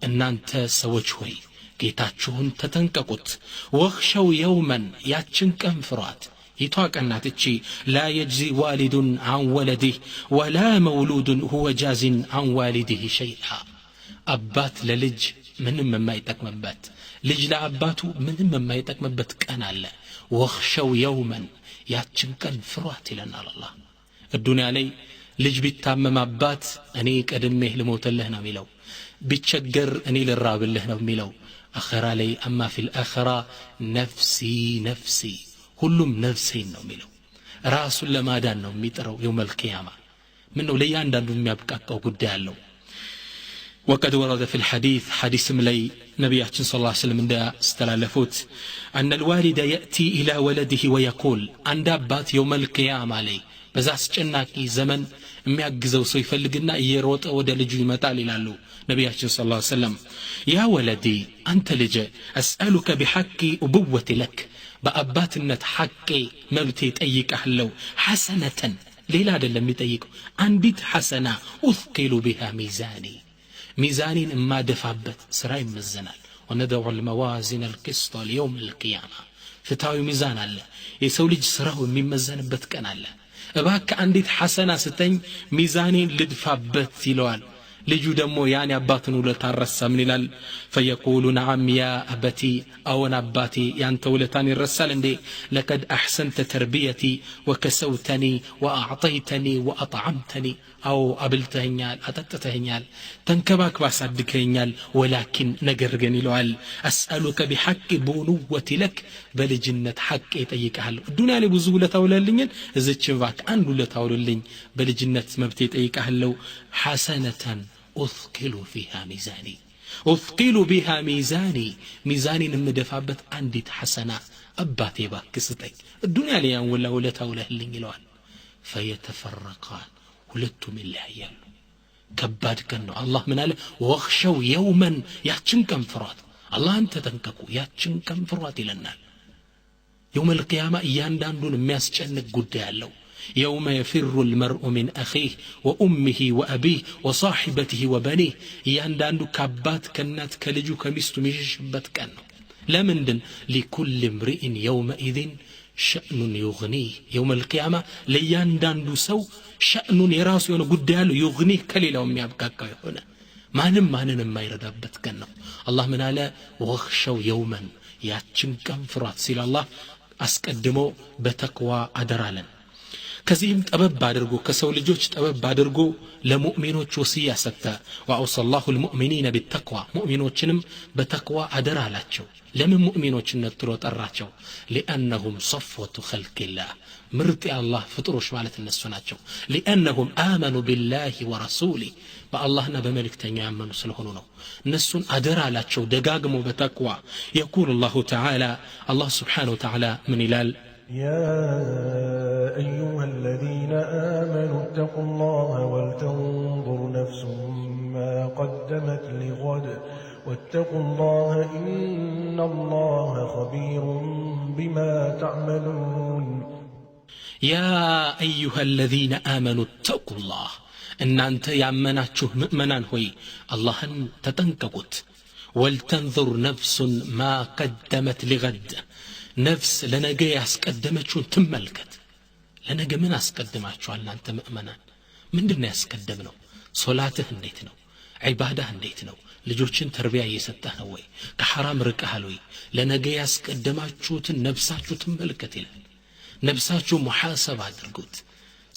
እናንተ ሰዎች ሆይ ጌታችሁን ተጠንቀቁት ወኽሸው የውመን ያችን ቀን ፍሯት ይቷ ቀናት እቺ ላ የጅዚ ዋሊዱን አን ወለዲህ ወላ መውሉዱን ሁወ ጃዚን አን ዋሊዲህ ሸይአ አባት ለልጅ ምንም የማይጠቅምበት ልጅ ለአባቱ ምንም የማይጠቅምበት ቀን አለ ወኽሸው የውመን ያችን ቀን ፍሯት ይለናል አላህ الدنيا ላይ ልጅ ቢታመም አባት እኔ ቀድሜህ ልሞትልህ ነው የሚለው ቢቸገር እኔ ልራብልህ ነው የሚለው አኺራ ላይ አማ ፊል አኺራ ነፍሲ ነፍሲ ሁሉም ነፍሴን ነው የሚለው ራሱን ለማዳን ነው የሚጥረው የውመል ቂያማ ምን ነው ለያንዳንዱ የሚያብቃቃው ጉዳይ አለው وقد ورد في الحديث حديث ملي نبياتنا صلى الله عليه وسلم استلالفوت أن الوالد يأتي إلى ولده ويقول عند أبات يوم القيامة عليه بزاس جناكي زمن የሚያግዘው ሰው ይፈልግና እየሮጠ ወደ ልጁ ይመጣል ይላሉ ነብያችን ሰለላሁ ዐለይሂ ወሰለም ያ ወለዲ አንተ ልጅ اسالك بحق ابوتي لك በአባትነት ሐቄ መብቴ ጠይቀሃለሁ ሐሰነተን ሌላ አይደለም የሚጠይቀው አንዲት ሐሰና اثقل بها ميزاني ميزانين ما دفعبت سراي مزنال وندعو الموازين القسط اليوم القيامة فتاوي ميزان الله يسوي لج سراو ميمزنبت كان الله እባክ አንዲት ሐሰና ስተኝ ሚዛኔን ልድፋበት ይለዋል ልጁ ደግሞ ያኔ አባቱን ውለታ ረሳ ምን ይላል فيقول نعم يا ابتي او اباتي ያንተ ውለታን ይረሳል እንዴ لقد احسنت تربيتي وكسوتني واعطيتني واطعمتني او አብልተኛል አጠጥተኛል ተንከባክባ አሳድገኛል ولكن ነገር ግን ይለዋል اسالك بحق بنوتي لك በልጅነት ሐቅ ይጠይቃል ዱንያ ላይ ብዙ ውለታ ውለልኝን እዚች ባክ አንድ ውለታ ውለልኝ በልጅነት መብቴ ይጠይቃል حسنة أثقل فيها ميزاني أثقل بها ميزاني ميزاني نمدفعبت عندي حسنة أباتي باكستي الدنيا ليان ولا تاوله اللي يلوان فيتفرقان ولدت من الله يالو كباد كنو الله من قال واخشوا يوما ياتشن كم فرات الله أنت تنككو ياتشن كم فرات لنا يوم القيامة ياندان دون مياس جنك قد يالو يوم يفر المرء من أخيه وأمه وأبيه وصاحبته وبنيه يانداندو كابات كنات كلجو كمستو ميشبت كانو لمندن لكل امرئ يومئذ شأن يغنيه يوم القيامة ليانداندو سو شأن يراسو يونو قدالو يغنيه كليلهم يابكاكا يهونا مانن ما يردابت كانو الله من على وغشوا يوما ياتشن كم فرات سيل الله أسكدمو بتقوى أدرالا كزيم طبب ادرغو كسو لجوج طبب ادرغو لمؤمنوچ وصيه ستا واوصى الله المؤمنين بالتقوى مؤمنوچنم بتقوى ادرالاچو لمن مؤمنوچነት ጥሮ ጠራቸው لانهم صفوه خلق الله ምርጥ الله ፍጥሮች ማለት እነሱ ናቸው لانهم امنوا بالله ورسوله በአላህና በመልእክተኛው ያመኑ ስለሆኑ ነው እነሱን አደራላቸው ደጋግሞ በተቅዋ يقول الله تعالى الله سبحانه وتعالى من ይላል يا أيها الذين آمنوا اتقوا الله ولتنظر نفس ما قدمت لغد واتقوا الله إن الله خبير بما تعملون يا أيها الذين آمنوا اتقوا الله إن أنت يأمناتشه مؤمنان هوي اللهن تتنككت ولتنظر نفس ما قدمت لغد ነፍስ ለነገ ያስቀደመችውን ትመልከት ለነገ ምን አስቀድማችኋል እናንተ ምእመናን ምንድነው ያስቀደምነው ሶላትህ እንዴት ነው ዒባዳህ እንዴት ነው ልጆችን ተርቢያ እየሰጠህ ነው ወይ ከሐራም ርቀሃል ወይ ለነገ ያስቀደማችሁትን ነፍሳችሁ ትመልከት ይላል ነፍሳችሁ ሙሐሰብ አድርጉት